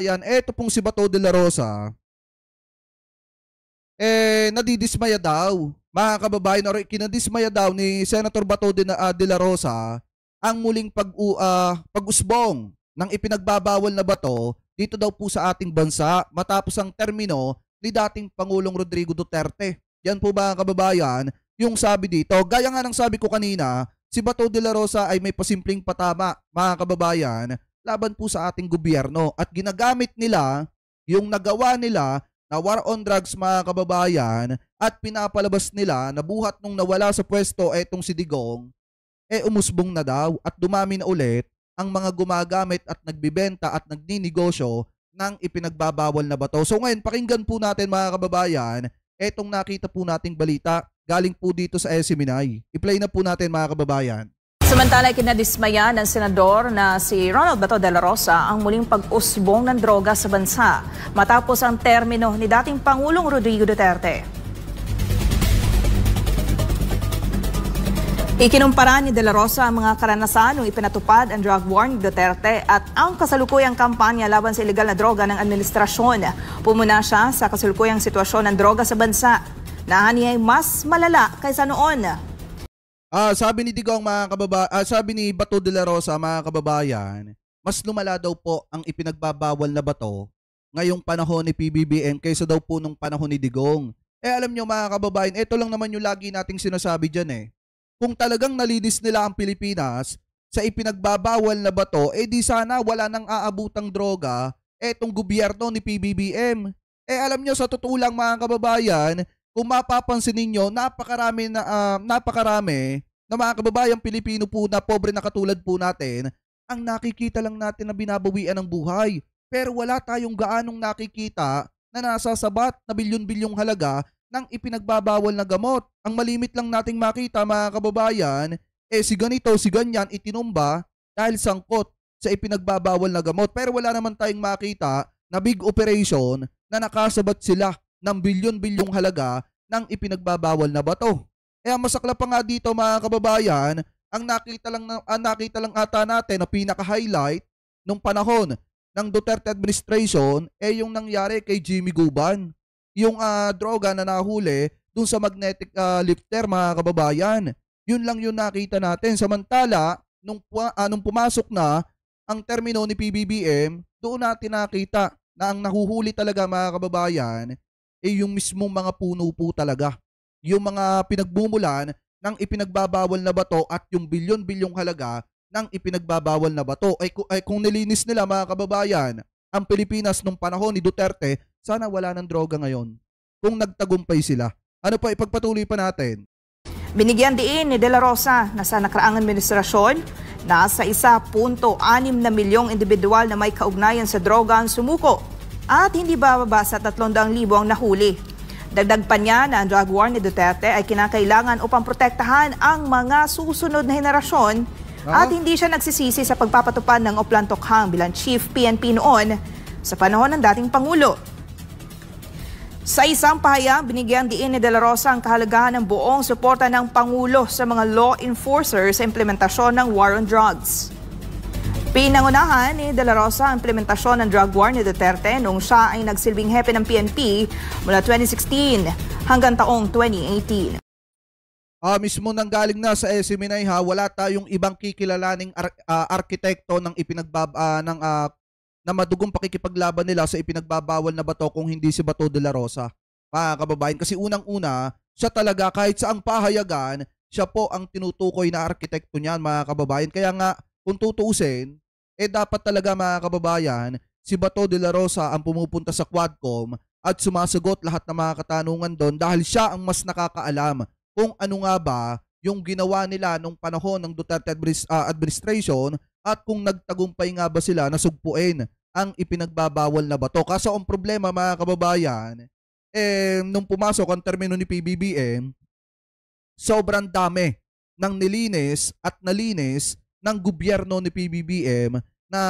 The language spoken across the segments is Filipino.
kababayan, eto pong si Bato de la Rosa, nadidismaya daw. Mga kababayan, or kinadismaya daw ni Senator Bato de la Rosa ang muling pag-usbong ng ipinagbabawal na bato dito daw po sa ating bansa matapos ang termino ni dating Pangulong Rodrigo Duterte. Yan po mga kababayan, yung sabi dito. Gaya nga ng sabi ko kanina, si Bato de la Rosa ay may pasimpleng patama, mga kababayan, laban po sa ating gobyerno at ginagamit nila yung nagawa nila na war on drugs, mga kababayan, at pinapalabas nila na buhat nung nawala sa pwesto etong si Digong, umusbong na daw at dumami na ulit ang mga gumagamit at nagbibenta at nagninegosyo ng ipinagbabawal na bato. So ngayon, pakinggan po natin mga kababayan, etong nakita po nating balita galing po dito sa SMNI. I-play na po natin mga kababayan. Samantala, kinadismaya ng senador na si Ronald Bato de la Rosa ang muling pag-usbong ng droga sa bansa matapos ang termino ni dating Pangulong Rodrigo Duterte. Ikinumpara ni de la Rosa ang mga karanasan nung ipinatupad ang drug war ni Duterte at ang kasalukuyang kampanya laban sa ilegal na droga ng administrasyon. Pumuna siya sa kasalukuyang sitwasyon ng droga sa bansa na ay mas malala kaysa noon. Sabi ni Digong sabi ni Bato de la Rosa, mga kababayan, mas lumala daw po ang ipinagbabawal na bato ngayong panahon ni PBBM kaysa daw po nung panahon ni Digong. Alam nyo mga kababayan, ito lang naman yung lagi nating sinasabi dyan . Kung talagang nalinis nila ang Pilipinas sa ipinagbabawal na bato, di sana wala nang aabutang droga etong gobyerno ni PBBM. Alam nyo, sa totoo lang mga kababayan, kung mapapansin ninyo, napakarami na mga kababayang Pilipino po na pobre na katulad po natin, ang nakikita lang natin na binabawian ng buhay. Pero wala tayong gaanong nakikita na nasasabat na bilyon-bilyong halaga ng ipinagbabawal na gamot. Ang malimit lang nating makita mga kababayan, si ganito, si ganyan, itinumba dahil sangkot sa ipinagbabawal na gamot. Pero wala naman tayong makita na big operation na nakasabat sila ng bilyon-bilyong halaga ng ipinagbabawal na bato. Ang masakla pa nga dito mga kababayan, ang nakita lang ata natin na pinaka-highlight nung panahon ng Duterte administration yung nangyari kay Jimmy Guban. Yung droga na nahuli dun sa magnetic lifter mga kababayan. Yun lang yung nakita natin. Samantala, nung pumasok na ang termino ni PBBM, doon natin nakita na ang nahuhuli talaga mga kababayan yung mismong mga puno po talaga. Yung mga pinagbumulan ng ipinagbabawal na bato at yung bilyon-bilyong halaga ng ipinagbabawal na bato. Kung nilinis nila mga kababayan ang Pilipinas nung panahon ni Duterte, sana wala ng droga ngayon. Kung nagtagumpay sila. Ano pa, ipagpatuloy pa natin. Binigyan din ni De La Rosa na sa nakaraang administrasyon, nasa 1.6 na milyong individual na may kaugnayan sa droga ang sumuko at hindi bababa sa 300,000 ang nahuli. Dagdag pa niya na ang drug war ni Duterte ay kinakailangan upang protektahan ang mga susunod na henerasyon at hindi siya nagsisisi sa pagpapatupad ng Oplan Tokhang bilang Chief PNP noon sa panahon ng dating Pangulo. Sa isang pahayag, binigyan diin ni De La Rosa ang kahalagahan ng buong suporta ng Pangulo sa mga law enforcers sa implementasyon ng war on drugs. Pinangunahan ni De La Rosa ang implementasyon ng drug war ni Duterte noong siya ay nagsilbing hepe ng PNP mula 2016 hanggang taong 2018. Mismo nanggaling na sa SMNI wala tayong ibang kikilalaning arkitekto ng na madugong pakikipaglaban nila sa ipinagbabawal na bato kung hindi si Bato de la Rosa. Mga kababayan, kasi unang-una, siya talaga kahit sa ang pahayagan, siya po ang tinutukoy na arkitekto niyan mga kababayan. Kaya nga, kung tutuusin, dapat talaga mga kababayan, si Bato de la Rosa ang pumupunta sa Quadcom at sumasagot lahat ng mga katanungan doon dahil siya ang mas nakakaalam kung ano nga ba yung ginawa nila nung panahon ng Duterte administration at kung nagtagumpay nga ba sila na sugpuin ang ipinagbabawal na bato. Kaso ang problema mga kababayan, nung pumasok ang termino ni PBBM, sobrang dami ng nilinis at nalinis ng gobyerno ni PBBM na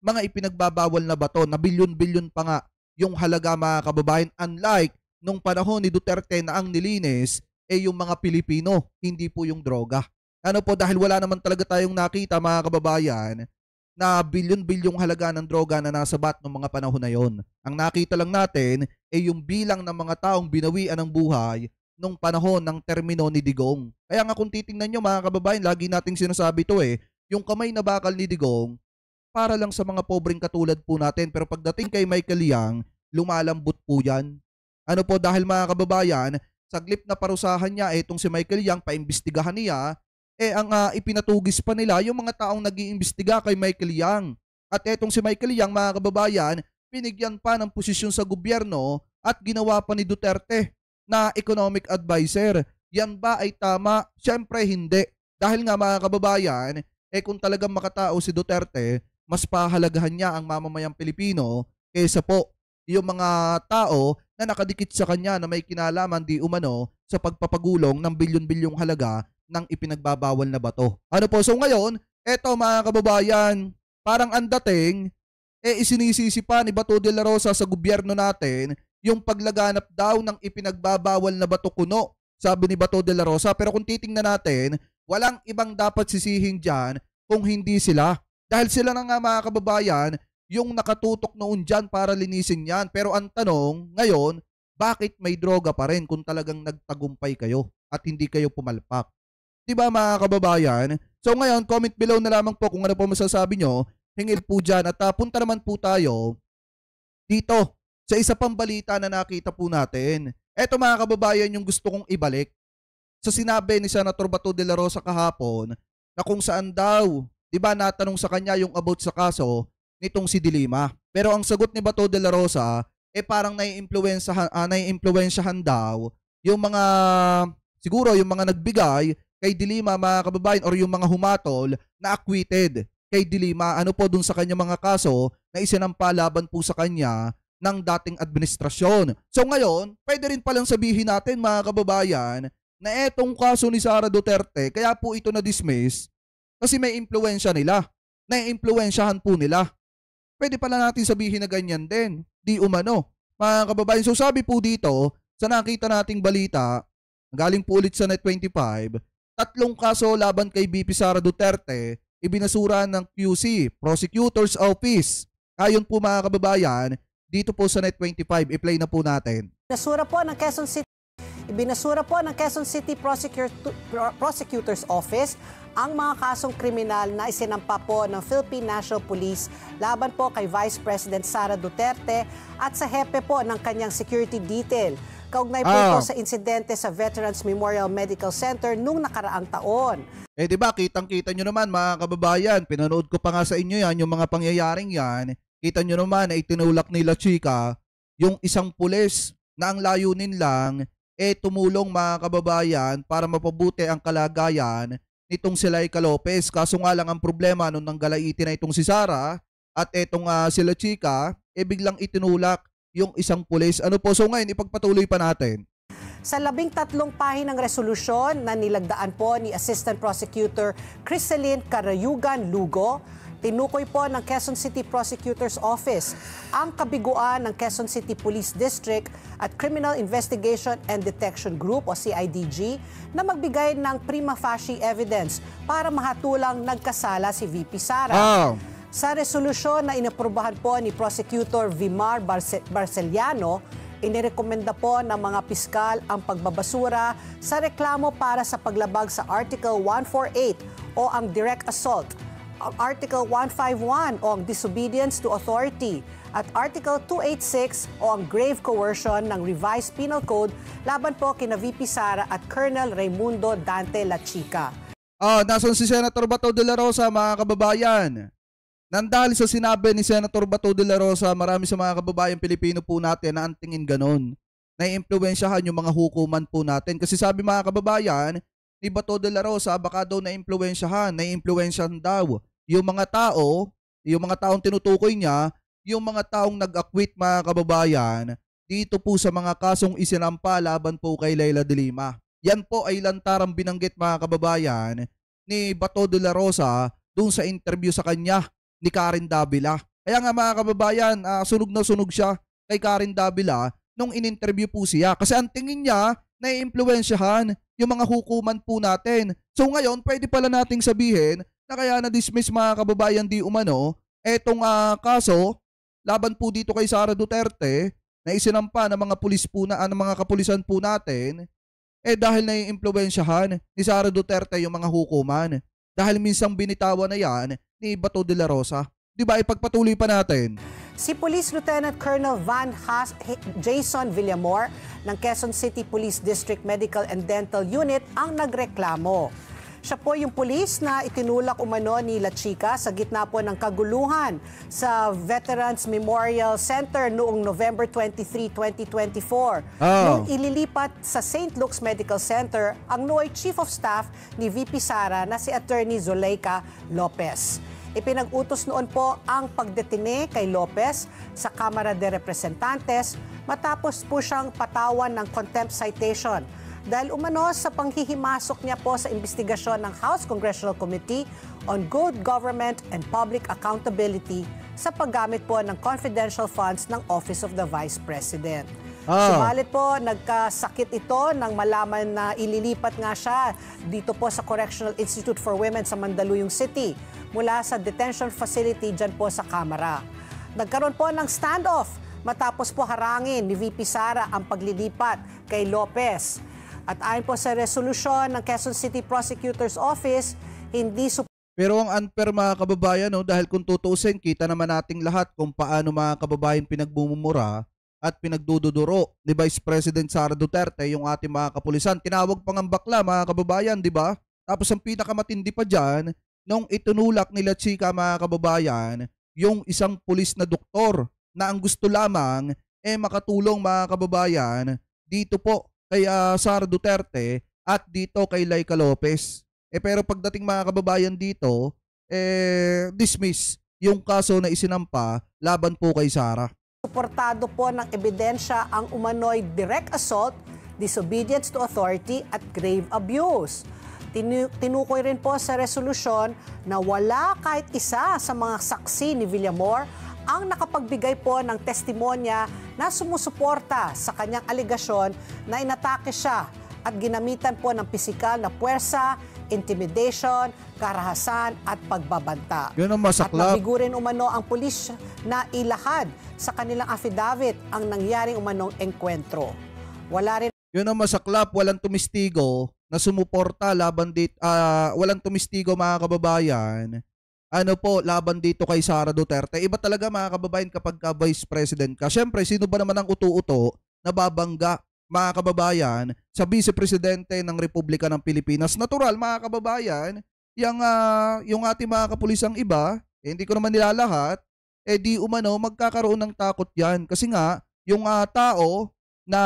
mga ipinagbabawal na bato na bilyon-bilyon pa nga yung halaga mga kababayan. Unlike nung panahon ni Duterte na ang nilinis yung mga Pilipino, hindi po yung droga. Ano po, dahil wala naman talaga tayong nakita mga kababayan na bilyon-bilyong halaga ng droga na nasa bat ng mga panahon na yon. Ang nakita lang natin ay yung bilang ng mga taong binawian ng buhay nung panahon ng termino ni Digong. Kaya nga kung titingnan nyo mga kababayan, lagi nating sinasabi to yung kamay na bakal ni Digong, para lang sa mga pobreng katulad po natin. Pero pagdating kay Michael Yang, lumalambot po yan. Ano po, dahil mga kababayan, saglip na parusahan niya, itong si Michael Yang, paimbestigahan niya, ang ipinatugis pa nila yung mga taong nag-iimbestiga kay Michael Yang. At etong si Michael Yang, mga kababayan, binigyan pa ng posisyon sa gobyerno at ginawa pa ni Duterte na economic advisor. Yan ba ay tama? Siyempre hindi. Dahil nga mga kababayan, kung talagang makatao si Duterte, mas pahalagahan niya ang mamamayang Pilipino kaysa po yung mga tao na nakadikit sa kanya na may kinalaman di umano sa pagpapagulong ng bilyon-bilyong halaga ng ipinagbabawal na bato. Ano po? So ngayon, eto mga kababayan, parang ang dating, isinisisi pa ni Bato de la Rosa sa gobyerno natin yung paglaganap daw ng ipinagbabawal na bato kuno, sabi ni Bato de la Rosa. Pero kung titingnan natin, walang ibang dapat sisihin dyan kung hindi sila. Dahil sila na nga mga kababayan, yung nakatutok noon dyan para linisin yan. Pero ang tanong ngayon, bakit may droga pa rin kung talagang nagtagumpay kayo at hindi kayo pumalpak? Diba mga kababayan? So ngayon, comment below na lamang po kung ano po masasabi nyo. Hingil po dyan at punta naman po tayo dito sa isa pang balita na nakita po natin. Eto mga kababayan yung gusto kong ibalik. Sa sinabi ni Senator Bato de la Rosa kahapon na kung saan daw, diba natanong sa kanya yung about sa kaso nitong si Dilima. Pero ang sagot ni Bato de la Rosa, parang naiimpluwensyahan daw yung mga, siguro yung mga nagbigay kay Dilima mga kababayan or yung mga humatol na acquitted kay Dilima. Ano po dun sa kanya mga kaso na isinampa laban po sa kanya ng dating administrasyon. So ngayon, pwede rin palang sabihin natin mga kababayan na etong kaso ni Sara Duterte, kaya po ito na-dismiss kasi may impluwensya nila. Naiimpluwensyahan po nila. Pwede pala natin sabihin na ganyan din. Di umano. Mga kababayan, so sabi po dito, sa nakita nating balita, galing po ulit sa Net25, 3 kaso laban kay BP Sara Duterte, ibinasura ng QC, Prosecutor's Office. Ayon po mga kababayan, dito po sa Net25, i-play na po natin. Ibinasura po ng Quezon City Prosecutor's Office ang mga kasong kriminal na isinampa po ng Philippine National Police laban po kay Vice President Sara Duterte at sa hepe po ng kanyang security detail. Kaugnay po ito sa insidente sa Veterans Memorial Medical Center nung nakaraang taon. Diba, kitang-kita nyo naman mga kababayan, pinanood ko pa nga sa inyo yan, yung mga pangyayaring yan. Kita nyo naman na itinulak nila Chika yung isang pulis na ang layunin lang tumulong mga kababayan para mapabuti ang kalagayan nitong si Laika Lopez. Kaso nga lang ang problema nung nanggalaiti na itong si Sara at itong sila Chika, biglang itinulak yung isang pulis. Ano po, so ngayon ipagpatuloy pa natin. Sa 13 pahinang resolusyon na nilagdaan po ni Assistant Prosecutor Criseline Carayugan Lugo, tinukoy po ng Quezon City Prosecutor's Office ang kabiguan ng Quezon City Police District at Criminal Investigation and Detection Group o CIDG na magbigay ng prima facie evidence para mahatulang nagkasala si VP Sara. Sa resolusyon na inaprubahan po ni Prosecutor Vimar Barceliano, inirekomenda po ng mga piskal ang pagbabasura sa reklamo para sa paglabag sa Article 148 o ang direct assault, Article 151 o ang disobedience to authority at Article 286 o ang grave coercion ng Revised Penal Code laban po kina VP Sara at Colonel Raimundo Dante La Chica. Nasan si Senator Bato de la Rosa mga kababayan? Nandahil sa sinabi ni Senator Bato de la Rosa, marami sa mga kababayan Pilipino po natin na ang tingin ganon. Naiimpluwensyahan yung mga hukuman po natin. Kasi sabi mga kababayan, ni Bato de la Rosa, baka daw naiimpluwensyahan daw yung mga taong tinutukoy niya, yung mga taong nag-acquit mga kababayan, dito po sa mga kasong isinampa laban po kay Leila de Lima. Yan po ay lantarang binanggit mga kababayan ni Bato de la Rosa doon sa interview sa kanya ni Karen Davila. Kaya nga mga kababayan, sunog na sunog siya kay Karen Davila nung in-interview po siya. Kasi ang tingin niya, naiimpluwensyahan yung mga hukuman po natin. So ngayon, pwede pala nating sabihin na kaya na-dismiss mga kababayan di umano etong kaso laban po dito kay Sara Duterte na isinampa ng mga pulis po ng mga kapulisan po natin dahil naiimpluwensyahan ni Sara Duterte yung mga hukuman. Dahil minsang binitawan na yan ni Bato de la Rosa. Di ba ipagpatuloy pa natin? Si Police Lieutenant Colonel Jason Villamor ng Quezon City Police District Medical and Dental Unit ang nagreklamo. Siya po yung pulis na itinulak umano ni La Chica sa gitna po ng kaguluhan sa Veterans Memorial Center noong November 23, 2024. Nung ililipat sa St. Luke's Medical Center ang nooy Chief of Staff ni VP Sara na si Attorney Zuleika Lopez. Ipinag-utos noon po ang pagdetine kay Lopez sa Kamara de Representantes matapos po siyang patawan ng contempt citation dahil umano sa panghihimasok niya po sa investigasyon ng House Congressional Committee on Good Government and Public Accountability sa paggamit po ng confidential funds ng Office of the Vice President. Subalit po, nagkasakit ito nang malaman na ililipat nga siya dito po sa Correctional Institute for Women sa Mandaluyong City mula sa detention facility dyan po sa Kamara. Nagkaroon po ng standoff matapos po harangin ni VP Sara ang paglilipat kay Lopez. At ayon po sa resolusyon ng Quezon City Prosecutor's Office, hindi pero ang unfair mga kababayan, no, dahil kung tutuusin, kita naman nating lahat kung paano mga kababayan pinagbumumura at pinagdududuro ni Vice President Sara Duterte yung ating mga kapulisan. Tinawag pang ang bakla mga kababayan, di ba? Tapos ang pinakamatindi pa dyan, nung itunulak nila Chica mga kababayan, yung isang pulis na doktor na ang gusto lamang makatulong mga kababayan dito po kay Sara Duterte at dito kay Laika Lopez. Pero pagdating mga kababayan dito, dismiss yung kaso na isinampa laban po kay Sara. Suportado po ng ebidensya ang umano'y direct assault, disobedience to authority at grave abuse. Tinukoy rin po sa resolusyon na wala kahit isa sa mga saksi ni Villamor ang nakapagbigay po ng testimonya na sumusuporta sa kanyang aligasyon na inatake siya at ginamitan po ng pisikal na puwersa, intimidation, karahasan at pagbabanta. Yun ang masaklap. At nabigurin umano ang pulis na ilahad sa kanilang affidavit ang nangyaring umanong engkwentro. Wala rin. Yun ang masaklap, walang tumistigo na sumuporta laban dito, walang tumistigo mga kababayan. Laban dito kay Sara Duterte. Iba talaga mga kababayan kapag Vice President ka. Siyempre, sino ba naman ang utu-uto na babangga mga kababayan sa Vice Presidente ng Republika ng Pilipinas? Natural mga kababayan, yung ating mga kapulisang iba, hindi ko naman nilalahat, di umano magkakaroon ng takot yan. Kasi nga, yung tao na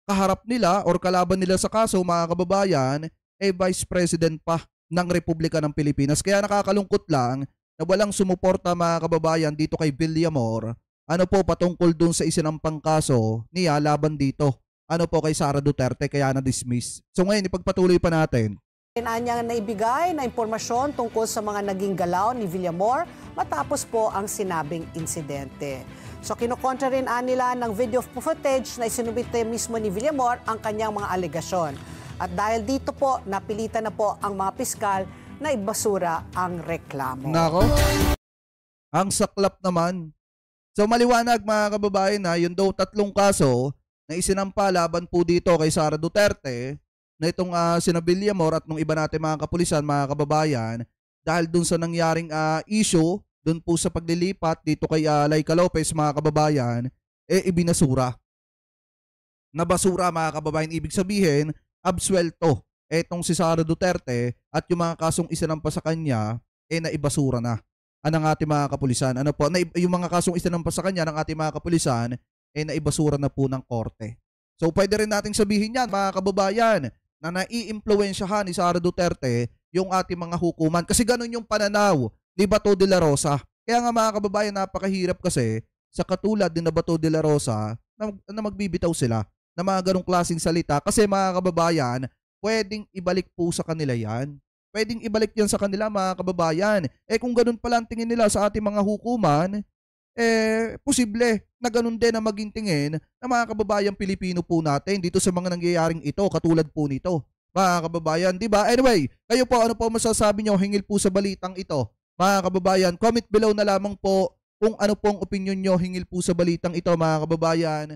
kaharap nila or kalaban nila sa kaso mga kababayan, Vice President pa ng Republika ng Pilipinas. Kaya nakakalungkot lang na walang sumuporta mga kababayan dito kay Villamor. Patungkol dun sa isinampang kaso niya laban dito. Kay Sara Duterte kaya na-dismiss. So ngayon, ipagpatuloy pa natin. Anyang naibigay na impormasyon tungkol sa mga naging galaw ni Villamor matapos po ang sinabing insidente. So kinukontra rin nila ng video footage na isinubit mismo ni Villamor ang kanyang mga alegasyon. At dahil dito po, napilitan na po ang mga piskal na ibasura ang reklamo. Nako, ang saklap naman. So maliwanag mga kababayan na yun daw 3 kaso na isinampa laban po dito kay Sara Duterte na itong sina Villamor at nung iba natin mga kapulisan mga kababayan dahil dun sa nangyaring issue dun po sa paglilipat dito kay Laika Lopez mga kababayan ibinasura. Nabasura mga kababayan, ibig sabihin absuelto etong si Sara Duterte at yung mga kasong isinampa sa kanya naibasura na ang ating mga kapulisan. Yung mga kasong isinampa sa kanya ng ating mga kapulisan naibasura na po ng korte. So pwede rin nating sabihin yan mga kababayan na naiimpluwensyahan ni Sara Duterte yung ating mga hukuman kasi ganun yung pananaw ni Bato de la Rosa. Kaya nga mga kababayan, napakahirap kasi sa katulad din na Bato de la Rosa na magbibitaw sila na mga ganong klaseng salita kasi mga kababayan, pwedeng ibalik po sa kanila yan. Pwedeng ibalik yan sa kanila mga kababayan. Kung ganun pala ang tingin nila sa ating mga hukuman, posible na ganun din ang maging tingin ng mga kababayang Pilipino po natin dito sa mga nangyayaring ito, katulad po nito mga kababayan, di ba? Anyway, kayo po, ano po masasabi nyo hingil po sa balitang ito, mga kababayan? Comment below na lamang po kung ano pong opinion nyo hingil po sa balitang ito, mga kababayan.